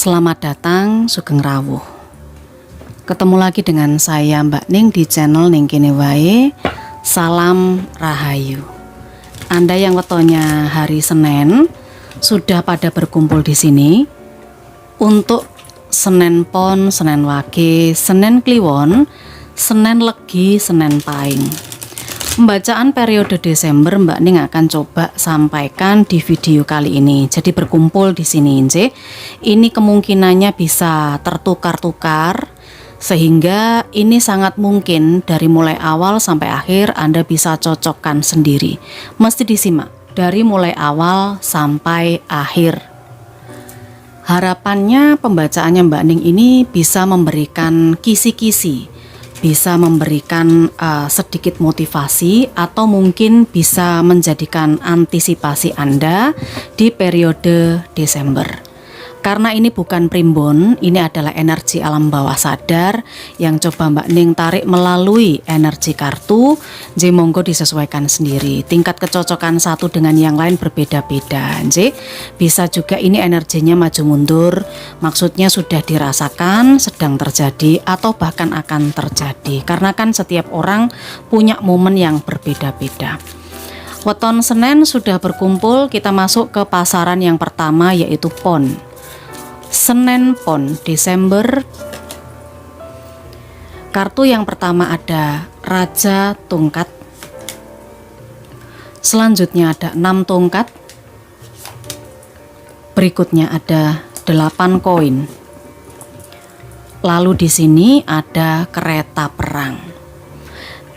Selamat datang Sugeng Rawuh. Ketemu lagi dengan saya Mbak Ning di channel Ning Kene Wae. Salam Rahayu. Anda yang wetonya hari Senin sudah pada berkumpul di sini untuk Senin Pon, Senin Wage, Senin Kliwon, Senin Legi, Senin Paing. Pembacaan periode Desember Mbak Ning akan coba sampaikan di video kali ini. Jadi berkumpul di sini, nje. Ini kemungkinannya bisa tertukar-tukar, sehingga ini sangat mungkin dari mulai awal sampai akhir Anda bisa cocokkan sendiri. Mesti disimak dari mulai awal sampai akhir. Harapannya pembacaannya Mbak Ning ini bisa memberikan kisi-kisi, bisa memberikan sedikit motivasi, atau mungkin bisa menjadikan antisipasi Anda di periode Desember. Karena ini bukan primbon, ini adalah energi alam bawah sadar yang coba Mbak Ning tarik melalui energi kartu. J, monggo disesuaikan sendiri. Tingkat kecocokan satu dengan yang lain berbeda-beda. J, bisa juga ini energinya maju mundur, maksudnya sudah dirasakan, sedang terjadi, atau bahkan akan terjadi. Karena kan setiap orang punya momen yang berbeda-beda. Weton Senin sudah berkumpul, kita masuk ke pasaran yang pertama, yaitu Pon. Senin Pon Desember. Kartu yang pertama ada Raja Tongkat. Selanjutnya ada 6 tongkat. Berikutnya ada 8 koin. Lalu di sini ada kereta perang.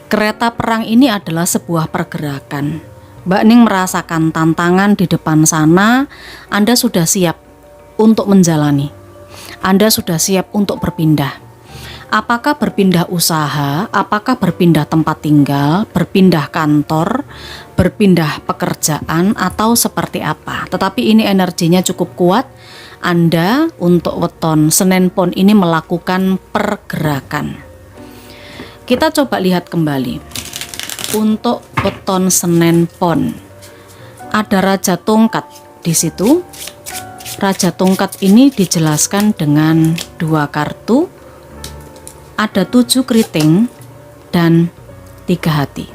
Kereta perang ini adalah sebuah pergerakan. Mbak Ning merasakan tantangan di depan sana. Anda sudah siap untuk menjalani. Anda sudah siap untuk berpindah. Apakah berpindah usaha, apakah berpindah tempat tinggal, berpindah kantor, berpindah pekerjaan, atau seperti apa. Tetapi ini energinya cukup kuat. Anda untuk weton Senin Pon ini melakukan pergerakan. Kita coba lihat kembali. Untuk weton Senin Pon ada Raja Tongkat di situ. Raja Tongkat ini dijelaskan dengan 2 kartu, ada 7 keriting dan 3 hati.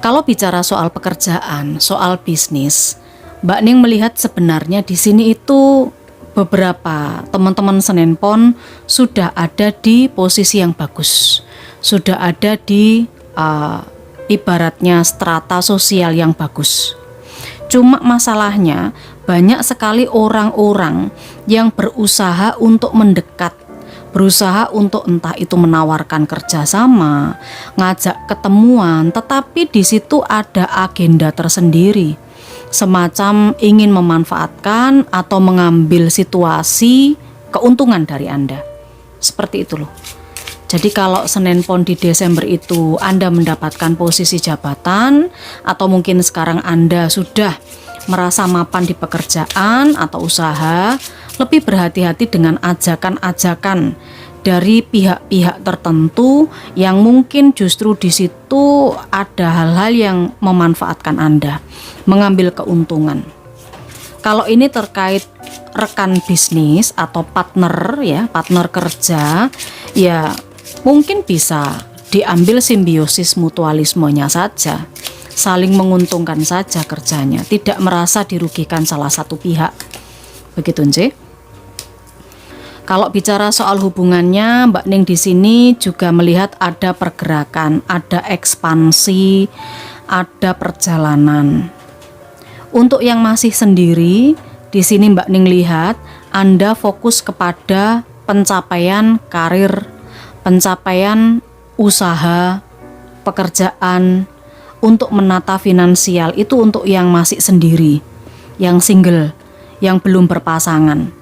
Kalau bicara soal pekerjaan, soal bisnis, Mbak Ning melihat sebenarnya di sini itu beberapa teman-teman Senin Pon sudah ada di posisi yang bagus, sudah ada di ibaratnya strata sosial yang bagus. Cuma masalahnya banyak sekali orang-orang yang berusaha untuk mendekat, berusaha untuk entah itu menawarkan kerjasama, ngajak ketemuan, tetapi di situ ada agenda tersendiri, semacam ingin memanfaatkan atau mengambil situasi keuntungan dari Anda. Seperti itu loh. Jadi kalau Senin Pon di Desember itu Anda mendapatkan posisi jabatan, atau mungkin sekarang Anda sudah merasa mapan di pekerjaan atau usaha, lebih berhati-hati dengan ajakan-ajakan dari pihak-pihak tertentu yang mungkin justru di situ ada hal-hal yang memanfaatkan Anda, mengambil keuntungan. Kalau ini terkait rekan bisnis atau partner ya, partner kerja, ya mungkin bisa diambil simbiosis mutualismenya saja, saling menguntungkan saja kerjanya, tidak merasa dirugikan salah satu pihak. Begitu, nje. Kalau bicara soal hubungannya, Mbak Ning di sini juga melihat ada pergerakan, ada ekspansi, ada perjalanan. Untuk yang masih sendiri, di sini Mbak Ning lihat Anda fokus kepada pencapaian karir, pencapaian usaha, pekerjaan, untuk menata finansial. Itu untuk yang masih sendiri, yang single, yang belum berpasangan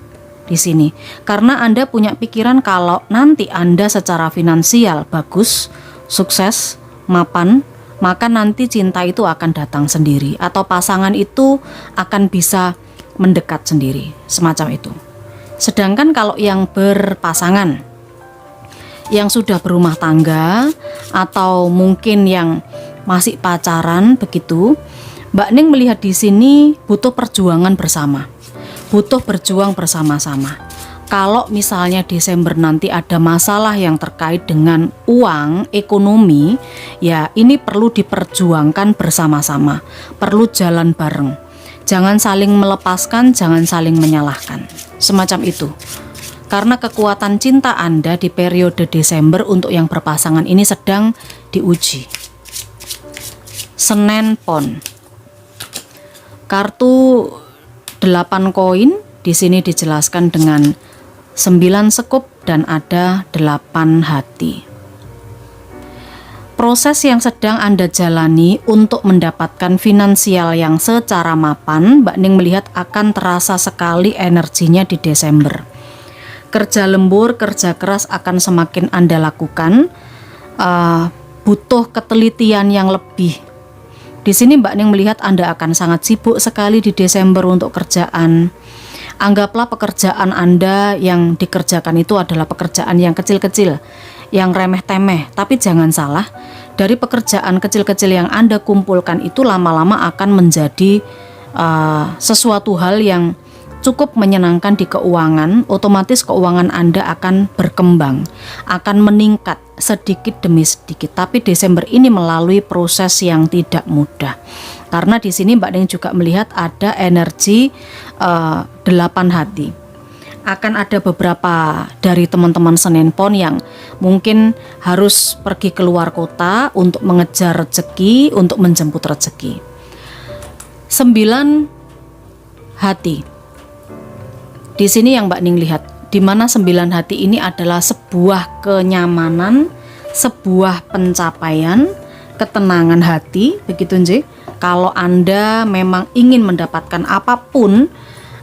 di sini. Karena Anda punya pikiran kalau nanti Anda secara finansial bagus, sukses, mapan, maka nanti cinta itu akan datang sendiri, atau pasangan itu akan bisa mendekat sendiri, semacam itu. Sedangkan kalau yang berpasangan, yang sudah berumah tangga, atau mungkin yang masih pacaran begitu, Mbak Ning melihat di sini butuh perjuangan bersama. butuh berjuang bersama-sama. Kalau misalnya Desember nanti ada masalah yang terkait dengan uang, ekonomi, ya ini perlu diperjuangkan bersama-sama, perlu jalan bareng. Jangan saling melepaskan, jangan saling menyalahkan. Semacam itu. Karena kekuatan cinta Anda di periode Desember untuk yang berpasangan ini sedang diuji. Senen Pon. Kartu 8 koin di sini dijelaskan dengan 9 sekup dan ada 8 hati. Proses yang sedang Anda jalani untuk mendapatkan finansial yang secara mapan, Mbak Ning melihat akan terasa sekali energinya di Desember. Kerja lembur, kerja keras akan semakin Anda lakukan, butuh ketelitian yang lebih. Di sini Mbak Ning melihat Anda akan sangat sibuk sekali di Desember untuk kerjaan. Anggaplah pekerjaan Anda yang dikerjakan itu adalah pekerjaan yang kecil-kecil, yang remeh-temeh. Tapi jangan salah, dari pekerjaan kecil-kecil yang Anda kumpulkan itu lama-lama akan menjadi sesuatu hal yang cukup menyenangkan di keuangan. Otomatis keuangan Anda akan berkembang, akan meningkat sedikit demi sedikit. Tapi Desember ini melalui proses yang tidak mudah. Karena di sini Mbak Ning juga melihat ada energi 8 hati. Akan ada beberapa dari teman-teman Senen Pon yang mungkin harus pergi keluar kota untuk mengejar rezeki, untuk menjemput rezeki. 9 hati. Di sini yang Mbak Ning lihat, di mana 9 hati ini adalah sebuah kenyamanan, sebuah pencapaian, ketenangan hati, begitu nggih. Kalau Anda memang ingin mendapatkan apapun,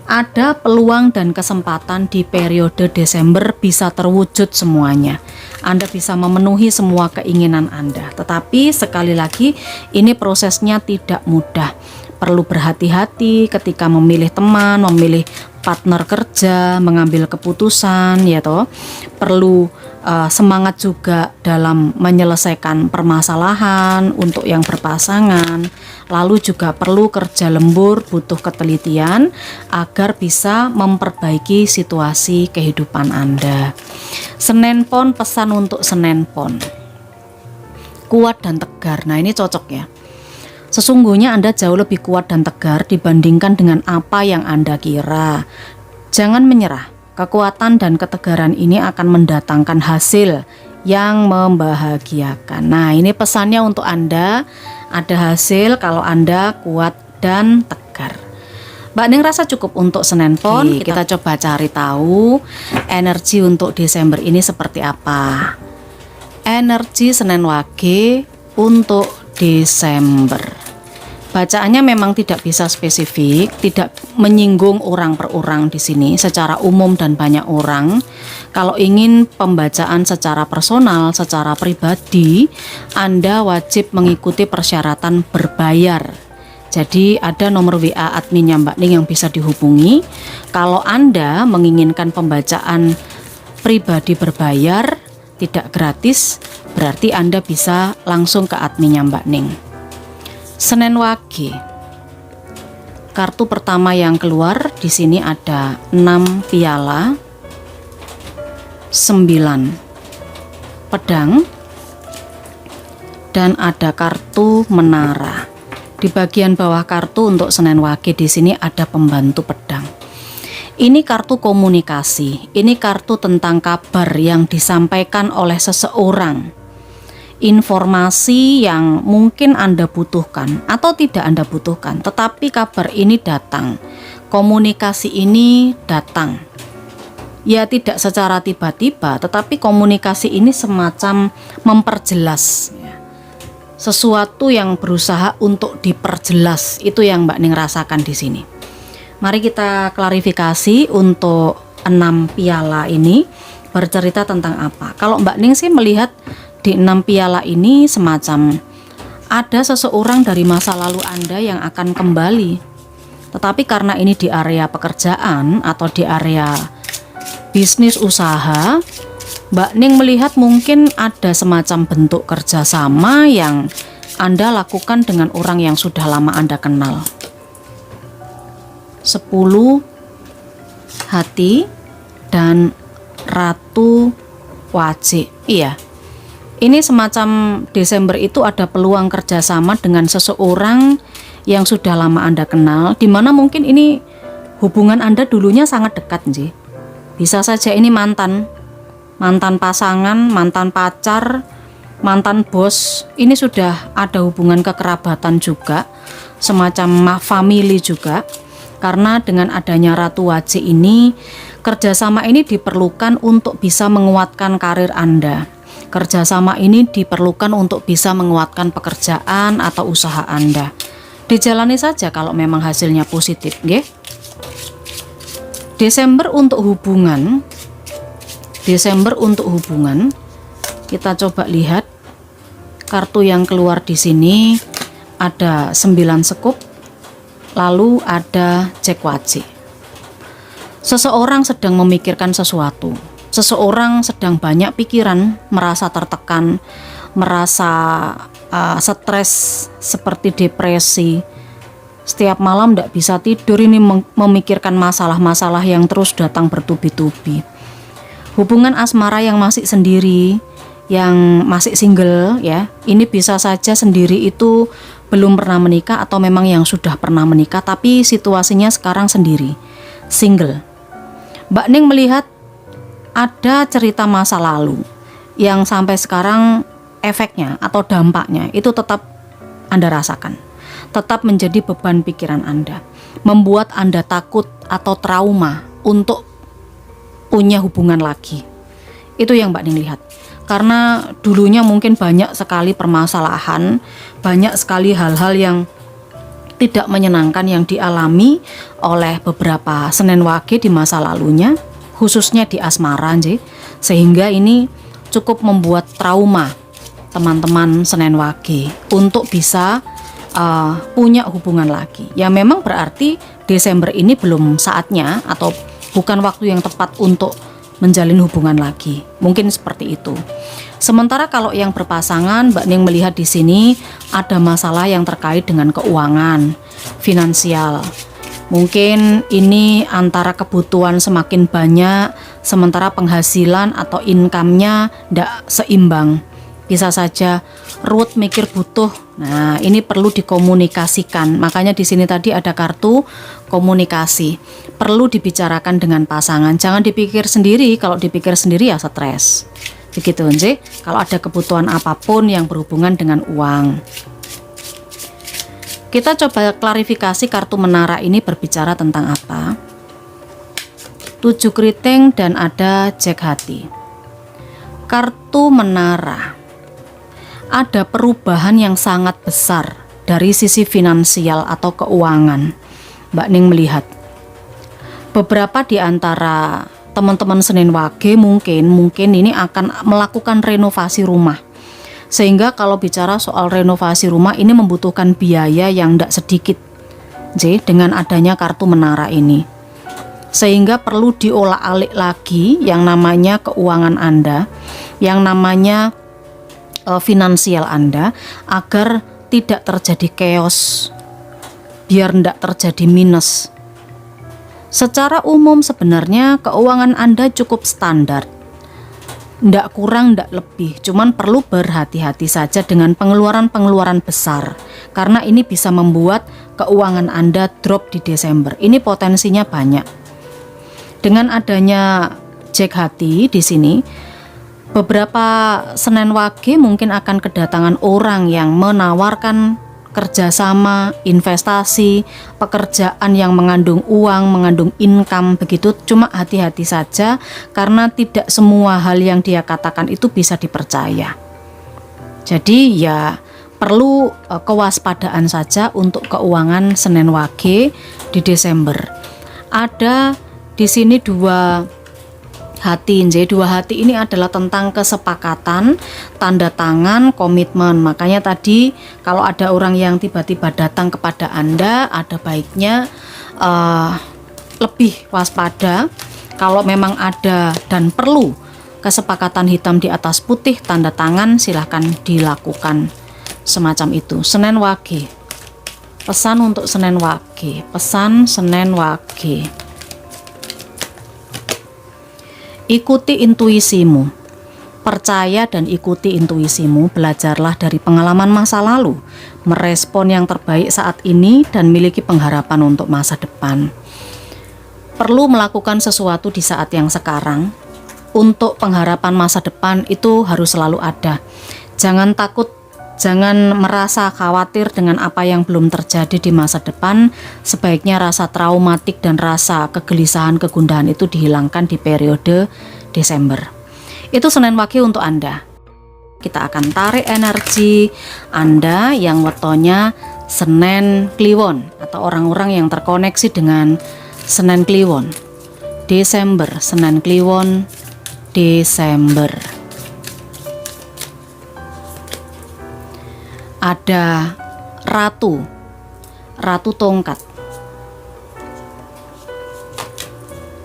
ada peluang dan kesempatan di periode Desember bisa terwujud semuanya. Anda bisa memenuhi semua keinginan Anda. Tetapi sekali lagi, ini prosesnya tidak mudah. Perlu berhati-hati ketika memilih teman, memilih partner kerja, mengambil keputusan, ya toh. Perlu semangat juga dalam menyelesaikan permasalahan untuk yang berpasangan. Lalu juga perlu kerja lembur, butuh ketelitian agar bisa memperbaiki situasi kehidupan Anda. Senen Pon, pesan untuk Senen Pon. Kuat dan tegar. Nah, ini cocok ya. Sesungguhnya Anda jauh lebih kuat dan tegar dibandingkan dengan apa yang Anda kira. Jangan menyerah. Kekuatan dan ketegaran ini akan mendatangkan hasil yang membahagiakan. Nah, ini pesannya untuk Anda. Ada hasil kalau Anda kuat dan tegar. Mbak Ning rasa cukup untuk Senen Pon. Kita coba cari tahu energi untuk Desember ini seperti apa. Energi Senen Wage untuk Desember. Bacaannya memang tidak bisa spesifik, tidak menyinggung orang per orang di sini secara umum dan banyak orang. Kalau ingin pembacaan secara personal, secara pribadi, Anda wajib mengikuti persyaratan berbayar. Jadi ada nomor WA adminnya Mbak Ning yang bisa dihubungi. Kalau Anda menginginkan pembacaan pribadi berbayar, tidak gratis, berarti Anda bisa langsung ke adminnya Mbak Ning. Senen Wage. Kartu pertama yang keluar di sini ada 6 piala, 9 pedang, dan ada kartu menara. Di bagian bawah kartu untuk Senen Wage di sini ada pembantu pedang. Ini kartu komunikasi. Ini kartu tentang kabar yang disampaikan oleh seseorang. Informasi yang mungkin Anda butuhkan atau tidak Anda butuhkan, tetapi kabar ini datang, komunikasi ini datang. Ya tidak secara tiba-tiba, tetapi komunikasi ini semacam memperjelas sesuatu yang berusaha untuk diperjelas. Itu yang Mbak Ning rasakan di sini. Mari kita klarifikasi untuk 6 piala ini bercerita tentang apa. Kalau Mbak Ning sih melihat di 6 piala ini semacam ada seseorang dari masa lalu Anda yang akan kembali. Tetapi karena ini di area pekerjaan atau di area bisnis usaha, Mbak Ning melihat mungkin ada semacam bentuk kerjasama yang Anda lakukan dengan orang yang sudah lama Anda kenal. 10 hati, dan Ratu Wajik. Iya, ini semacam Desember itu ada peluang kerjasama dengan seseorang yang sudah lama Anda kenal, dimana mungkin ini hubungan Anda dulunya sangat dekat sih. Bisa saja ini mantan pasangan, mantan pacar, mantan bos. Ini sudah ada hubungan kekerabatan juga, semacam family juga. Karena dengan adanya Ratu Wajik ini, kerjasama ini diperlukan untuk bisa menguatkan karir Anda. Kerjasama ini diperlukan untuk bisa menguatkan pekerjaan atau usaha Anda. Dijalani saja kalau memang hasilnya positif, nggih. Desember untuk hubungan. Kita coba lihat kartu yang keluar di sini. Ada 9 sekup, lalu ada Jack Wajik. Seseorang sedang memikirkan sesuatu. Seseorang sedang banyak pikiran, merasa tertekan, merasa stres, seperti depresi. Setiap malam tidak bisa tidur, ini memikirkan masalah-masalah yang terus datang bertubi-tubi. Hubungan asmara yang masih sendiri, yang masih single ya, ini bisa saja sendiri itu belum pernah menikah, atau memang yang sudah pernah menikah tapi situasinya sekarang sendiri, single. Mbak Ning melihat ada cerita masa lalu yang sampai sekarang efeknya atau dampaknya itu tetap Anda rasakan, tetap menjadi beban pikiran Anda, membuat Anda takut atau trauma untuk punya hubungan lagi. Itu yang Mbak Ning lihat. Karena dulunya mungkin banyak sekali permasalahan, banyak sekali hal-hal yang tidak menyenangkan yang dialami oleh beberapa Senen Wage di masa lalunya, khususnya di asmara, sehingga ini cukup membuat trauma teman-teman Senen Wage untuk bisa punya hubungan lagi. Ya memang berarti Desember ini belum saatnya atau bukan waktu yang tepat untuk menjalin hubungan lagi. Mungkin seperti itu. Sementara kalau yang berpasangan, Mbak Ning melihat di sini ada masalah yang terkait dengan keuangan, finansial. Mungkin ini antara kebutuhan semakin banyak, sementara penghasilan atau income-nya tidak seimbang. Bisa saja ruwet mikir butuh. Nah, ini perlu dikomunikasikan. Makanya di sini tadi ada kartu komunikasi. Perlu dibicarakan dengan pasangan. Jangan dipikir sendiri. Kalau dipikir sendiri ya stres. Begitu, nggih. Kalau ada kebutuhan apapun yang berhubungan dengan uang. Kita coba klarifikasi kartu menara ini berbicara tentang apa. 7 keriting dan ada Jack hati. Kartu menara. Ada perubahan yang sangat besar dari sisi finansial atau keuangan. Mbak Ning melihat beberapa di antara teman-teman Senen Wage mungkin ini akan melakukan renovasi rumah. Sehingga kalau bicara soal renovasi rumah ini membutuhkan biaya yang tidak sedikit, dengan adanya kartu menara ini. Sehingga perlu diolah-alik lagi yang namanya keuangan Anda, yang namanya finansial Anda, agar tidak terjadi chaos, biar tidak terjadi minus. Secara umum sebenarnya keuangan Anda cukup standar, tidak kurang, tidak lebih, cuman perlu berhati-hati saja dengan pengeluaran-pengeluaran besar, karena ini bisa membuat keuangan Anda drop di Desember. Ini potensinya banyak. Dengan adanya Jack hati di sini, beberapa Senen Wage mungkin akan kedatangan orang yang menawarkan kerjasama, investasi, pekerjaan yang mengandung uang, mengandung income, begitu. Cuma hati-hati saja karena tidak semua hal yang dia katakan itu bisa dipercaya. Jadi ya perlu kewaspadaan saja untuk keuangan Senen Wage di Desember. Ada di sini 2 hati. Jadi 2 hati ini adalah tentang kesepakatan, tanda tangan, komitmen. Makanya tadi kalau ada orang yang tiba-tiba datang kepada Anda, ada baiknya lebih waspada. Kalau memang ada dan perlu kesepakatan hitam di atas putih, tanda tangan, silahkan dilakukan semacam itu. Senen Wage, pesan untuk Senen Wage, pesan Senen Wage. Ikuti intuisimu. Percaya dan ikuti intuisimu, belajarlah dari pengalaman masa lalu, merespon yang terbaik saat ini dan miliki pengharapan untuk masa depan. Perlu melakukan sesuatu di saat yang sekarang. Untuk pengharapan masa depan itu harus selalu ada. Jangan takut, jangan merasa khawatir dengan apa yang belum terjadi di masa depan. Sebaiknya rasa traumatik dan rasa kegelisahan, kegundahan itu dihilangkan di periode Desember. Itu Senin Wage untuk Anda. Kita akan tarik energi Anda yang wetonya Senin Kliwon atau orang-orang yang terkoneksi dengan Senin Kliwon. Desember, Senin Kliwon, Desember. Ada Ratu tongkat.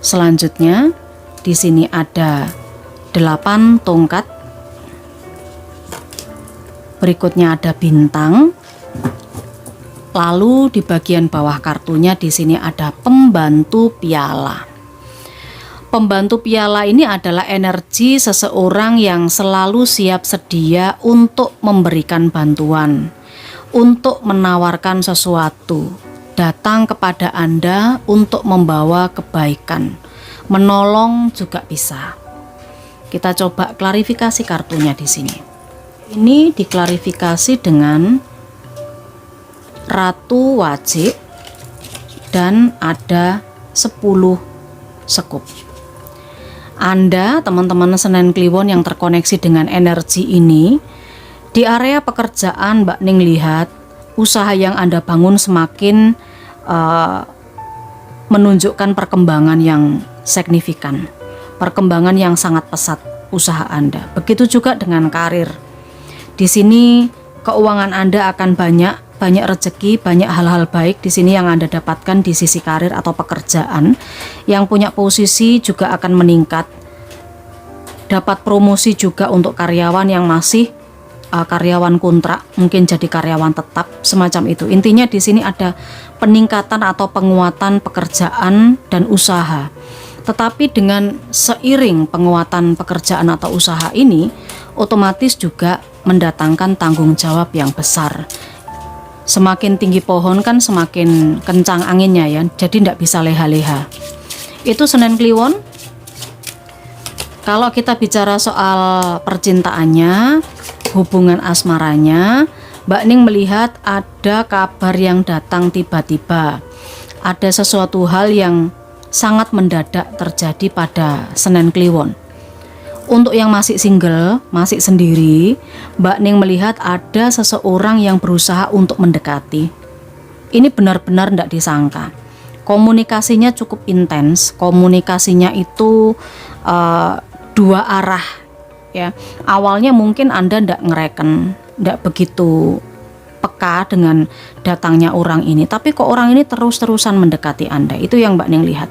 Selanjutnya di sini ada 8 tongkat. Berikutnya ada bintang. Lalu di bagian bawah kartunya di sini ada pembantu piala. Pembantu piala ini adalah energi seseorang yang selalu siap sedia untuk memberikan bantuan, untuk menawarkan sesuatu, datang kepada Anda untuk membawa kebaikan, menolong juga bisa. Kita coba klarifikasi kartunya di sini. Ini diklarifikasi dengan Ratu Wajik dan ada 10 sekup. Anda, teman-teman Senin Kliwon yang terkoneksi dengan energi ini, di area pekerjaan Mbak Ning lihat usaha yang Anda bangun semakin menunjukkan perkembangan yang signifikan, perkembangan yang sangat pesat usaha Anda. Begitu juga dengan karir. Di sini keuangan Anda akan banyak rezeki, banyak hal-hal baik di sini yang Anda dapatkan di sisi karir atau pekerjaan. Yang punya posisi juga akan meningkat. Dapat promosi juga untuk karyawan yang masih karyawan kontrak, mungkin jadi karyawan tetap, semacam itu. Intinya di sini ada peningkatan atau penguatan pekerjaan dan usaha. Tetapi dengan seiring penguatan pekerjaan atau usaha ini, otomatis juga mendatangkan tanggung jawab yang besar. Semakin tinggi pohon kan semakin kencang anginnya ya, jadi tidak bisa leha-leha. Itu Senin Kliwon. Kalau kita bicara soal percintaannya, hubungan asmaranya, Mbak Ning melihat ada kabar yang datang tiba-tiba. Ada sesuatu hal yang sangat mendadak terjadi pada Senin Kliwon. Untuk yang masih single, masih sendiri, Mbak Ning melihat ada seseorang yang berusaha untuk mendekati. Ini benar-benar tidak disangka. Komunikasinya cukup intens, komunikasinya itu dua arah ya. Awalnya mungkin Anda tidak ngereken, tidak begitu peka dengan datangnya orang ini, tapi kok orang ini terus-terusan mendekati Anda. Itu yang Mbak Ning lihat.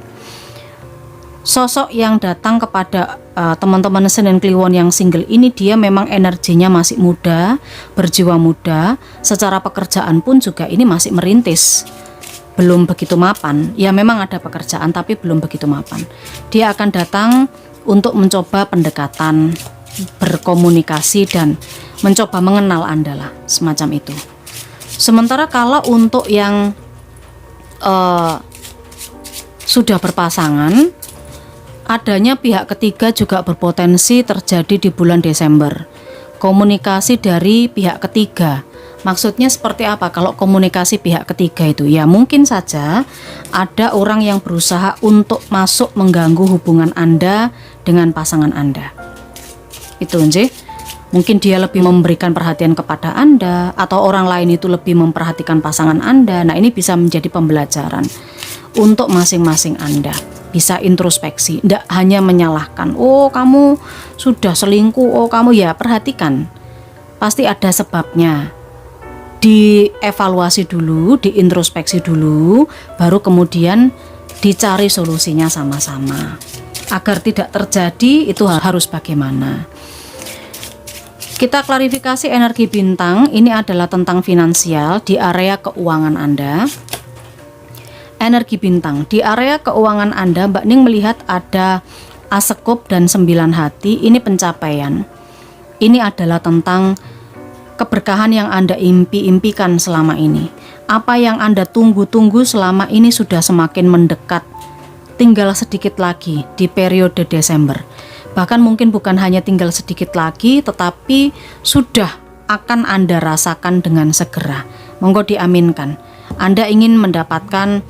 Sosok yang datang kepada teman-teman Senin Kliwon yang single ini, dia memang energinya masih muda, berjiwa muda. Secara pekerjaan pun juga ini masih merintis, belum begitu mapan. Ya memang ada pekerjaan tapi belum begitu mapan. Dia akan datang untuk mencoba pendekatan, berkomunikasi dan mencoba mengenal Anda lah, semacam itu. Sementara kalau untuk yang sudah berpasangan, adanya pihak ketiga juga berpotensi terjadi di bulan Desember. Komunikasi dari pihak ketiga. Maksudnya seperti apa kalau komunikasi pihak ketiga itu? Ya mungkin saja ada orang yang berusaha untuk masuk mengganggu hubungan Anda dengan pasangan Anda. Itu nggih. Mungkin dia lebih memberikan perhatian kepada Anda, atau orang lain itu lebih memperhatikan pasangan Anda. Nah ini bisa menjadi pembelajaran untuk masing-masing Anda. Bisa introspeksi, tidak hanya menyalahkan, oh kamu sudah selingkuh, oh kamu, ya perhatikan, pasti ada sebabnya. Dievaluasi dulu, diintrospeksi dulu, baru kemudian dicari solusinya sama-sama. Agar tidak terjadi, itu harus bagaimana. Kita klarifikasi energi bintang, ini adalah tentang finansial di area keuangan Anda. Energi bintang di area keuangan Anda, Mbak Ning melihat ada Asekup dan 9 hati ini pencapaian. Ini adalah tentang keberkahan yang Anda impi-impikan selama ini. Apa yang Anda tunggu-tunggu selama ini sudah semakin mendekat. Tinggal sedikit lagi di periode Desember. Bahkan mungkin bukan hanya tinggal sedikit lagi, tetapi sudah akan Anda rasakan dengan segera. Monggo diaminkan. Anda ingin mendapatkan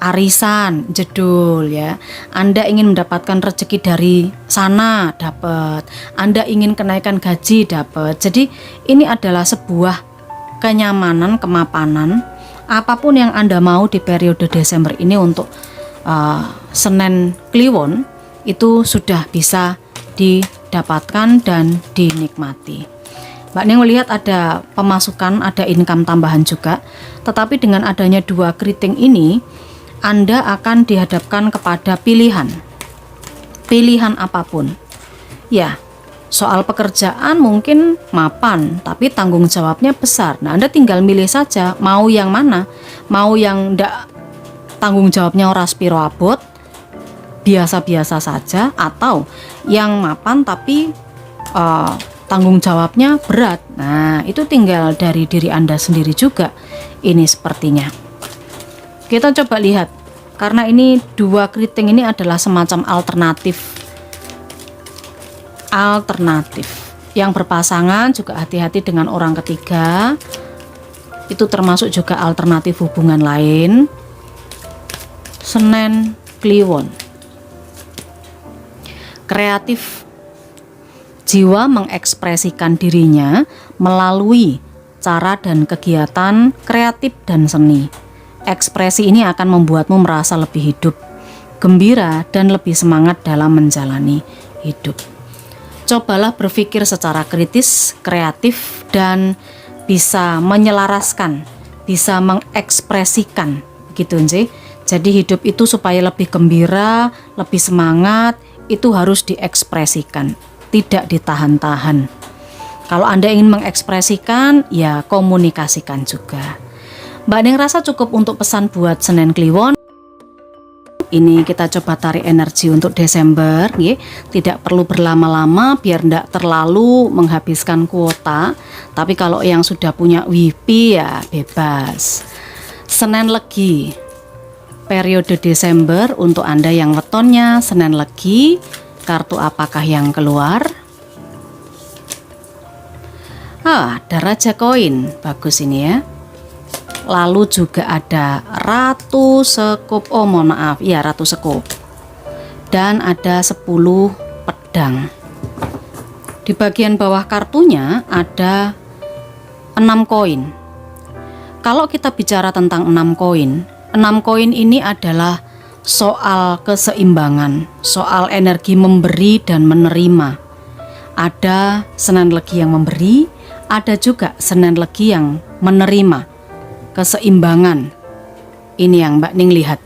arisan, jedul ya. Anda ingin mendapatkan rezeki dari sana, dapat. Anda ingin kenaikan gaji, dapat. Jadi ini adalah sebuah kenyamanan, kemapanan. Apapun yang Anda mau di periode Desember ini untuk Senen Kliwon itu sudah bisa didapatkan dan dinikmati. Mbak Ning melihat ada pemasukan, ada income tambahan juga. Tetapi dengan adanya 2 keriting ini, Anda akan dihadapkan kepada pilihan. Pilihan apapun. Ya, soal pekerjaan mungkin mapan, tapi tanggung jawabnya besar. Nah, Anda tinggal milih saja mau yang mana. Mau yang ndak tanggung jawabnya ora spiro abot, biasa-biasa saja, atau yang mapan tapi tanggung jawabnya berat. Nah, itu tinggal dari diri Anda sendiri juga. Ini sepertinya. Kita coba lihat. Karena ini 2 keriting ini adalah semacam alternatif. Yang berpasangan juga hati-hati dengan orang ketiga. Itu termasuk juga alternatif hubungan lain. Senen Kliwon. Kreatif. Jiwa mengekspresikan dirinya melalui cara dan kegiatan kreatif dan seni. Ekspresi ini akan membuatmu merasa lebih hidup, gembira, dan lebih semangat dalam menjalani hidup. Cobalah berpikir secara kritis, kreatif, dan bisa menyelaraskan, bisa mengekspresikan, gitu sih. Jadi hidup itu supaya lebih gembira, lebih semangat, itu harus diekspresikan. Tidak ditahan-tahan. Kalau Anda ingin mengekspresikan, ya komunikasikan juga. Mbak Ning rasa cukup untuk pesan buat Senen Kliwon. Ini kita coba tarik energi untuk Desember, ya. Tidak perlu berlama-lama biar tidak terlalu menghabiskan kuota. Tapi kalau yang sudah punya WIPI ya bebas. Senen Legi, periode Desember untuk Anda yang wetonnya Senen Legi. Kartu apakah yang keluar? Ada Raja Koin, bagus ini ya. Lalu juga ada Ratu Sekup, mohon maaf, ya Ratu Sekup. Dan ada 10 pedang. Di bagian bawah kartunya ada 6 koin. Kalau kita bicara tentang 6 koin, 6 koin ini adalah soal keseimbangan, soal energi memberi dan menerima. Ada Senen Legi yang memberi, ada juga Senen Legi yang menerima. Keseimbangan. Ini yang Mbak Ning lihat.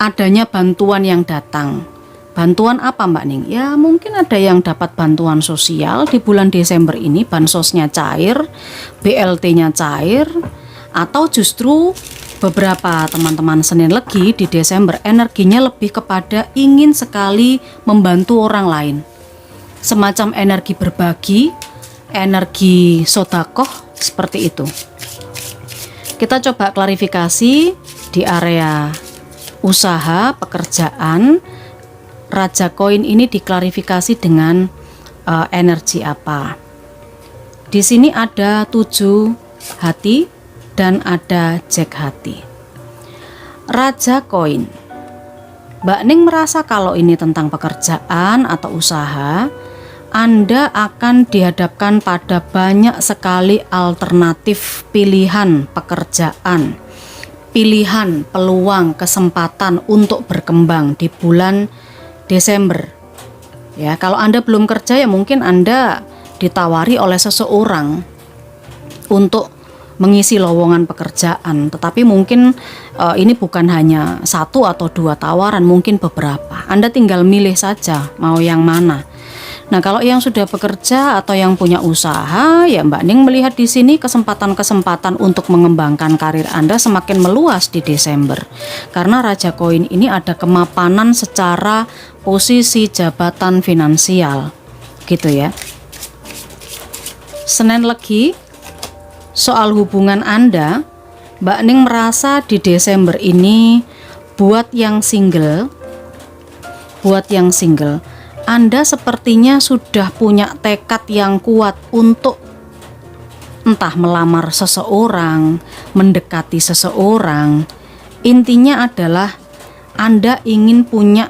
Adanya bantuan yang datang. Bantuan apa Mbak Ning? Ya mungkin ada yang dapat bantuan sosial di bulan Desember ini, bansosnya cair, BLT-nya cair, atau justru beberapa teman-teman Senen Legi di Desember energinya lebih kepada ingin sekali membantu orang lain. Semacam energi berbagi, energi sodakoh, seperti itu. Kita coba klarifikasi di area usaha, pekerjaan. Raja Koin ini diklarifikasi dengan energi apa? Di sini ada 7 hati dan ada Jack hati. Raja Koin. Mbak Ning merasa kalau ini tentang pekerjaan atau usaha, Anda akan dihadapkan pada banyak sekali alternatif pilihan pekerjaan, pilihan, peluang, kesempatan untuk berkembang di bulan Desember. Ya, kalau Anda belum kerja ya mungkin Anda ditawari oleh seseorang untuk mengisi lowongan pekerjaan, tetapi mungkin ini bukan hanya 1 atau 2 tawaran, mungkin beberapa. Anda tinggal milih saja mau yang mana. Nah, kalau yang sudah bekerja atau yang punya usaha, ya Mbak Ning melihat di sini kesempatan-kesempatan untuk mengembangkan karir Anda semakin meluas di Desember. Karena Raja Koin ini ada kemapanan secara posisi jabatan finansial. Gitu ya. Senin Legi, soal hubungan Anda, Mbak Ning merasa di Desember ini buat yang single, Anda sepertinya sudah punya tekad yang kuat untuk entah melamar seseorang, mendekati seseorang. Intinya adalah Anda ingin punya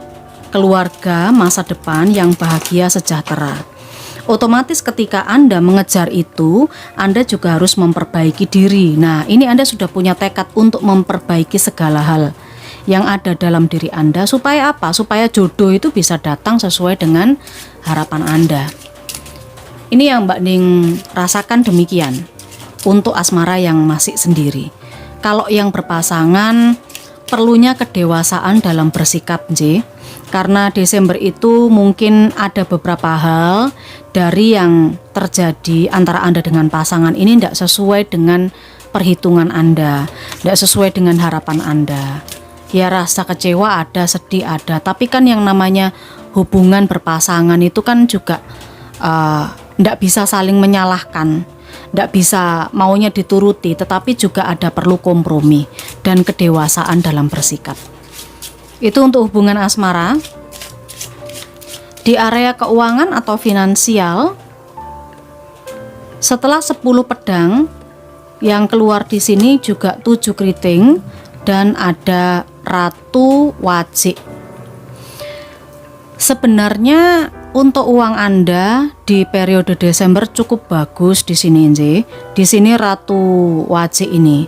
keluarga masa depan yang bahagia sejahtera. Otomatis ketika Anda mengejar itu, Anda juga harus memperbaiki diri. Nah, ini Anda sudah punya tekad untuk memperbaiki segala hal yang ada dalam diri Anda. Supaya apa? Supaya jodoh itu bisa datang sesuai dengan harapan Anda. Ini yang Mbak Ning rasakan demikian untuk asmara yang masih sendiri. Kalau yang berpasangan, perlunya kedewasaan dalam bersikap, karena Desember itu mungkin ada beberapa hal dari yang terjadi antara Anda dengan pasangan ini tidak sesuai dengan perhitungan Anda, tidak sesuai dengan harapan Anda. Ya, rasa kecewa ada, sedih ada, tapi kan yang namanya hubungan berpasangan itu kan juga tidak bisa saling menyalahkan, tidak bisa maunya dituruti, tetapi juga ada perlu kompromi dan kedewasaan dalam bersikap. Itu untuk hubungan asmara. Di area keuangan atau finansial, setelah 10 pedang yang keluar di sini juga 7 keriting dan ada Ratu Wajik. Sebenarnya untuk uang Anda di periode Desember cukup bagus di sini, Di sini Ratu Wajik ini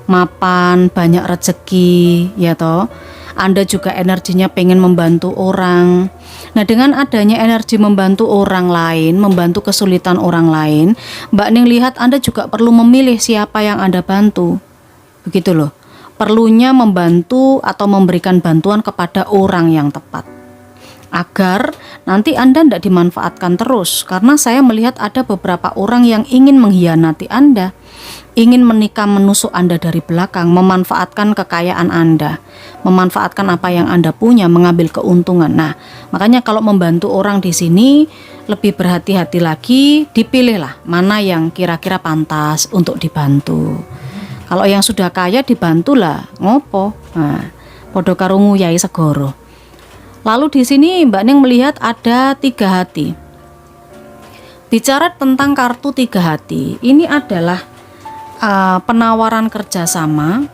mapan, banyak rezeki, ya toh. Anda juga energinya pengen membantu orang. Nah, dengan adanya energi membantu orang lain, membantu kesulitan orang lain, Mbak Ning lihat Anda juga perlu memilih siapa yang Anda bantu. Begitu loh. Perlunya membantu atau memberikan bantuan kepada orang yang tepat. Agar nanti Anda tidak dimanfaatkan terus. Karena saya melihat ada beberapa orang yang ingin mengkhianati Anda, ingin menikam menusuk Anda dari belakang, memanfaatkan kekayaan Anda, memanfaatkan apa yang Anda punya, mengambil keuntungan. Nah, makanya kalau membantu orang di sini lebih berhati-hati lagi, dipilihlah mana yang kira-kira pantas untuk dibantu. Kalau yang sudah kaya dibantulah, ngopo. Nah, podo karo nguyai segoro. Lalu di sini Mbak Ning melihat ada 3 hati. Bicara tentang kartu 3 hati, ini adalah penawaran kerjasama,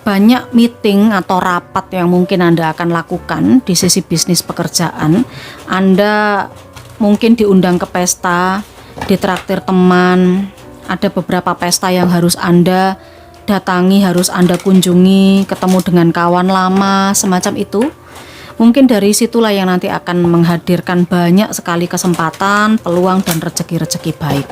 banyak meeting atau rapat yang mungkin Anda akan lakukan di sisi bisnis pekerjaan. Anda mungkin diundang ke pesta, ditraktir teman, ada beberapa pesta yang harus Anda datangi, harus Anda kunjungi, ketemu dengan kawan lama, semacam itu. Mungkin dari situlah yang nanti akan menghadirkan banyak sekali kesempatan, peluang, dan rezeki-rezeki baik.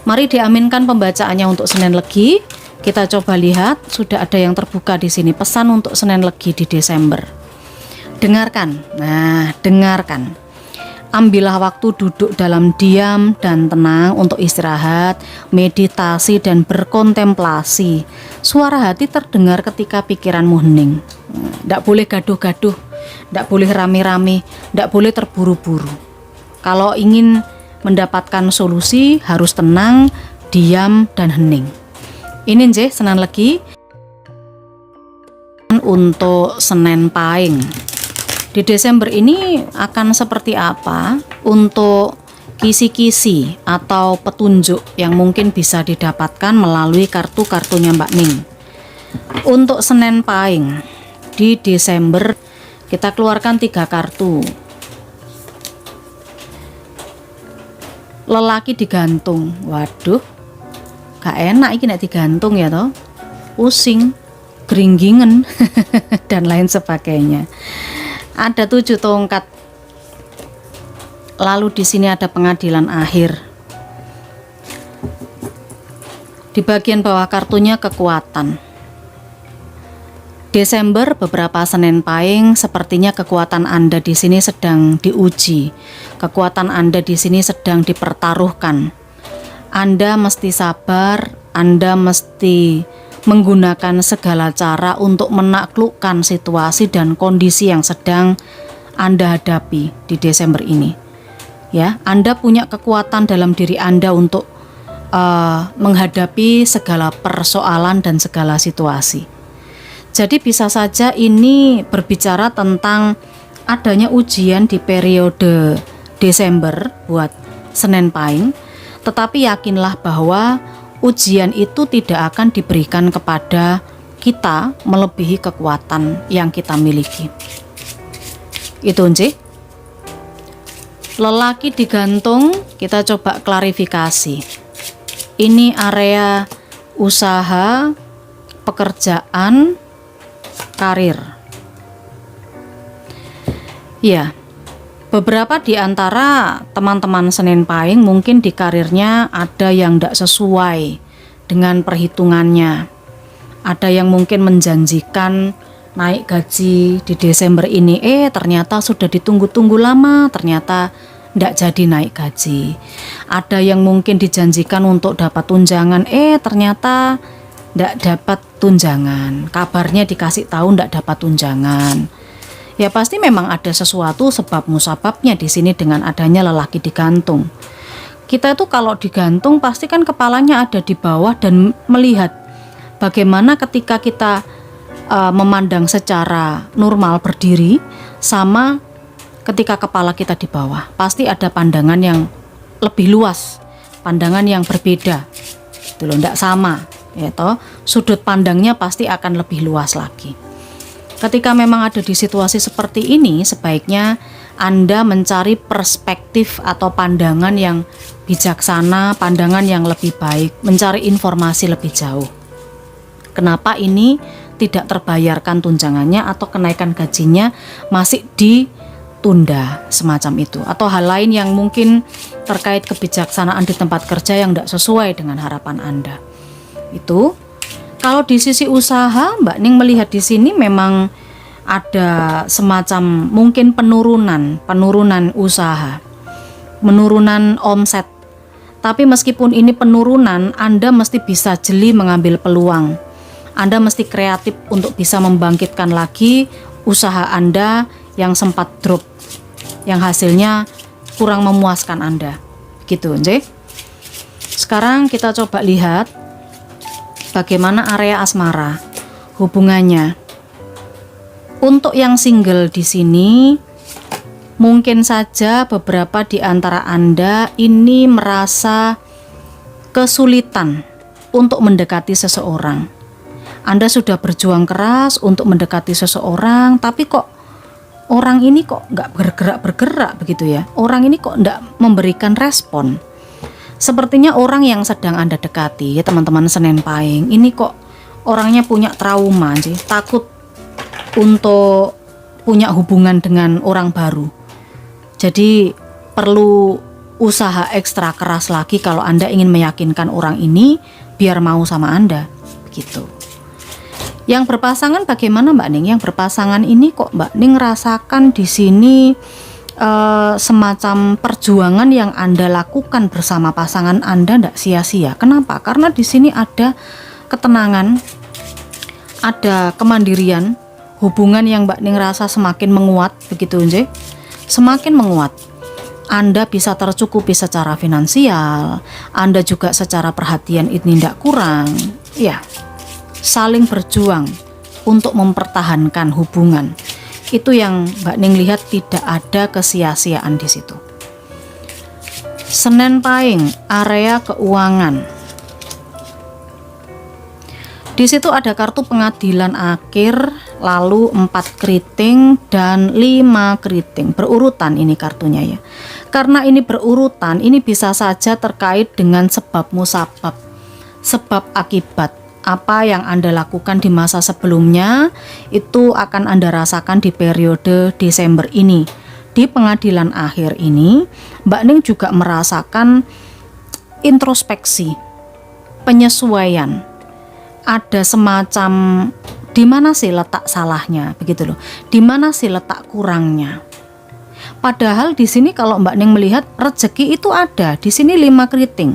Mari diaminkan pembacaannya untuk Senin Legi. Kita coba lihat, sudah ada yang terbuka di sini. Pesan untuk Senin Legi di Desember. Dengarkan. Nah, dengarkan. Ambillah waktu duduk dalam diam dan tenang untuk istirahat, meditasi, dan berkontemplasi. Suara hati terdengar ketika pikiranmu hening. Tidak boleh gaduh-gaduh, tidak boleh rame-rame, tidak boleh terburu-buru. Kalau ingin mendapatkan solusi harus tenang, diam, dan hening. Ini Senin Legi. Untuk Senin Pahing di Desember ini akan seperti apa untuk kisi-kisi atau petunjuk yang mungkin bisa didapatkan melalui kartu-kartunya Mbak Ning. Untuk Senin Pahing di Desember kita keluarkan 3 kartu. Lelaki digantung. Waduh, gak enak iki nek digantung ya toh. Pusing, geringgingen dan lain sebagainya. Ada 7 tongkat. Lalu di sini ada pengadilan akhir. Di bagian bawah kartunya kekuatan. Desember beberapa Senin Pahing sepertinya kekuatan Anda di sini sedang diuji. Kekuatan Anda di sini sedang dipertaruhkan. Anda mesti sabar, Anda mesti menggunakan segala cara untuk menaklukkan situasi dan kondisi yang sedang Anda hadapi di Desember ini. Ya, Anda punya kekuatan dalam diri Anda untuk menghadapi segala persoalan dan segala situasi. Jadi bisa saja ini berbicara tentang adanya ujian di periode Desember buat Senin Pahing, tetapi yakinlah bahwa ujian itu tidak akan diberikan kepada kita melebihi kekuatan yang kita miliki. Itu Nci. Lelaki digantung, kita coba klarifikasi. Ini area usaha, pekerjaan, karir. Ya, beberapa di antara teman-teman Senin Pahing mungkin di karirnya ada yang tidak sesuai dengan perhitungannya. Ada yang mungkin menjanjikan naik gaji di Desember ini, ternyata sudah ditunggu-tunggu lama, ternyata tidak jadi naik gaji. Ada yang mungkin dijanjikan untuk dapat tunjangan, ternyata tidak dapat tunjangan. Kabarnya dikasih tahu tidak dapat tunjangan. Ya pasti memang ada sesuatu sebab musababnya di sini dengan adanya lelaki digantung. Kita itu kalau digantung pasti kan kepalanya ada di bawah dan melihat bagaimana ketika kita memandang secara normal berdiri sama ketika kepala kita di bawah. Pasti ada pandangan yang lebih luas, pandangan yang berbeda. Itu loh, tidak sama. Ya toh, sudut pandangnya pasti akan lebih luas lagi. Ketika memang ada di situasi seperti ini, sebaiknya Anda mencari perspektif atau pandangan yang bijaksana, pandangan yang lebih baik, mencari informasi lebih jauh. Kenapa ini tidak terbayarkan tunjangannya atau kenaikan gajinya masih ditunda semacam itu, atau hal lain yang mungkin terkait kebijaksanaan di tempat kerja yang tidak sesuai dengan harapan Anda. Itu kalau di sisi usaha, Mbak Ning melihat di sini memang ada semacam mungkin penurunan usaha, penurunan omset. Tapi meskipun ini penurunan, Anda mesti bisa jeli mengambil peluang. Anda mesti kreatif untuk bisa membangkitkan lagi usaha Anda yang sempat drop, yang hasilnya kurang memuaskan Anda. Gitu, Nje. Sekarang kita coba lihat bagaimana area asmara hubungannya. Untuk yang single di sini, mungkin saja beberapa di antara Anda ini merasa kesulitan untuk mendekati seseorang. Anda sudah berjuang keras untuk mendekati seseorang, tapi kok orang ini kok nggak bergerak begitu ya. Orang ini kok nggak memberikan respon. Sepertinya orang yang sedang Anda dekati, ya teman-teman Senin Pahing, ini kok orangnya punya trauma sih, takut untuk punya hubungan dengan orang baru. Jadi perlu usaha ekstra keras lagi kalau Anda ingin meyakinkan orang ini biar mau sama Anda, begitu. Yang berpasangan bagaimana Mbak Ning? Yang berpasangan ini kok Mbak Ning rasakan di sini semacam perjuangan yang Anda lakukan bersama pasangan Anda tidak sia-sia. Kenapa? Karena di sini ada ketenangan, ada kemandirian, hubungan yang Mbak Ning rasa semakin menguat, begitu Nje? Semakin menguat. Anda bisa tercukupi secara finansial, Anda juga secara perhatian ini tidak kurang. Ya, saling berjuang untuk mempertahankan hubungan. Itu yang Mbak Ning lihat, tidak ada kesia-siaan di situ. Senin Pahing, area keuangan. Di situ ada kartu pengadilan akhir, lalu 4 keriting dan 5 keriting. Berurutan ini kartunya ya. Karena ini berurutan, ini bisa saja terkait dengan sebab musabab, sebab akibat. Apa yang Anda lakukan di masa sebelumnya itu akan Anda rasakan di periode Desember ini. Di pengadilan akhir ini, Mbak Ning juga merasakan introspeksi, penyesuaian. Ada semacam Di mana sih letak salahnya, begitu loh. Di mana sih letak kurangnya? Padahal di sini kalau Mbak Ning melihat rezeki itu ada. Di sini 5 keriting.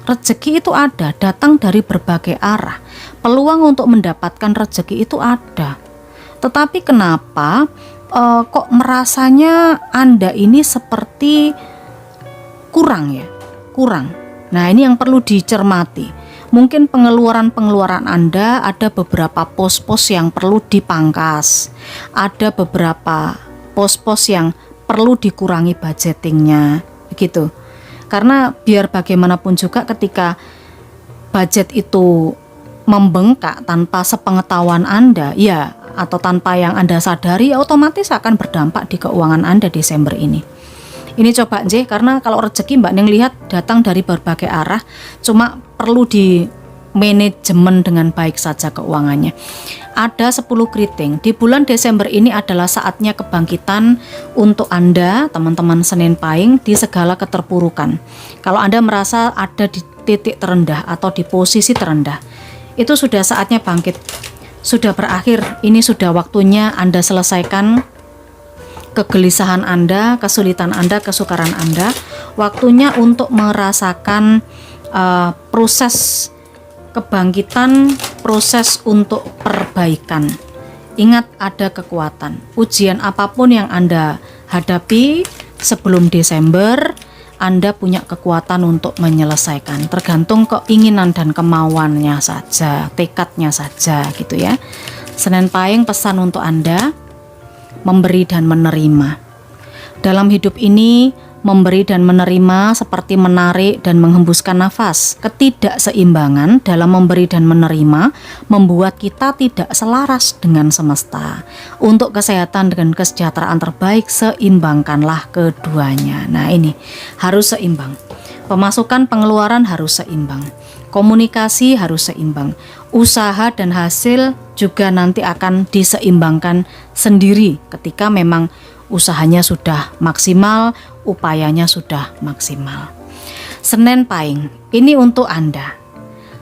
Rezeki itu ada, datang dari berbagai arah. Peluang untuk mendapatkan rezeki itu ada. Tetapi kenapa kok merasanya Anda ini seperti kurang ya? Kurang. Nah, ini yang perlu dicermati. Mungkin pengeluaran Anda ada beberapa pos-pos yang perlu dipangkas. Ada beberapa pos-pos yang perlu dikurangi budgetingnya, begitu. Karena biar bagaimanapun juga ketika budget itu membengkak tanpa sepengetahuan Anda, ya, atau tanpa yang Anda sadari, otomatis akan berdampak di keuangan Anda Desember ini. Ini coba J, karena kalau rezeki Mbak Ning lihat datang dari berbagai arah, cuma perlu di manajemen dengan baik saja keuangannya. Ada 10 keriting. Di bulan Desember ini adalah saatnya kebangkitan untuk Anda, teman-teman Senin Pahing, di segala keterpurukan. Kalau Anda merasa ada di titik terendah atau di posisi terendah, itu sudah saatnya bangkit. Sudah berakhir, ini sudah waktunya Anda selesaikan kegelisahan Anda, kesulitan Anda, kesukaran Anda. Waktunya untuk merasakan proses kebangkitan, proses untuk perbaikan. Ingat, ada kekuatan. Ujian apapun yang Anda hadapi sebelum Desember, Anda punya kekuatan untuk menyelesaikan. Tergantung keinginan dan kemauannya saja, tekadnya saja gitu ya. Senin Pahing pesan untuk Anda, memberi dan menerima. Dalam hidup ini, memberi dan menerima seperti menarik dan menghembuskan nafas. Ketidakseimbangan dalam memberi dan menerima membuat kita tidak selaras dengan semesta. Untuk kesehatan dan kesejahteraan terbaik, seimbangkanlah keduanya. Nah, ini harus seimbang. Pemasukan pengeluaran harus seimbang. Komunikasi harus seimbang. Usaha dan hasil juga nanti akan diseimbangkan sendiri ketika memang usahanya sudah maksimal, upayanya sudah maksimal. Senin Pahing, ini untuk Anda.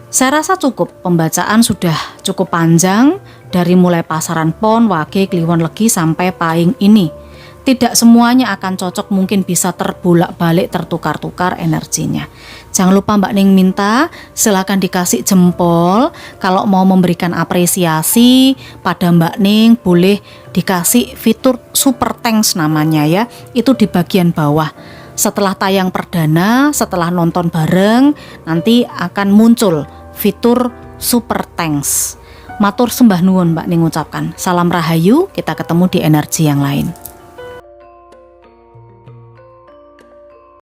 Saya rasa cukup, pembacaan sudah cukup panjang dari mulai pasaran Pon, Wage, Kliwon, Legi sampai Pahing ini. Tidak semuanya akan cocok, mungkin bisa terbolak-balik, tertukar-tukar energinya. Jangan lupa Mbak Ning minta silakan dikasih jempol. Kalau mau memberikan apresiasi pada Mbak Ning, boleh dikasih fitur super thanks namanya ya. Itu di bagian bawah. Setelah tayang perdana, setelah nonton bareng, nanti akan muncul fitur super thanks. Matur sembah nuwun Mbak Ning ucapkan. Salam rahayu, kita ketemu di energi yang lain.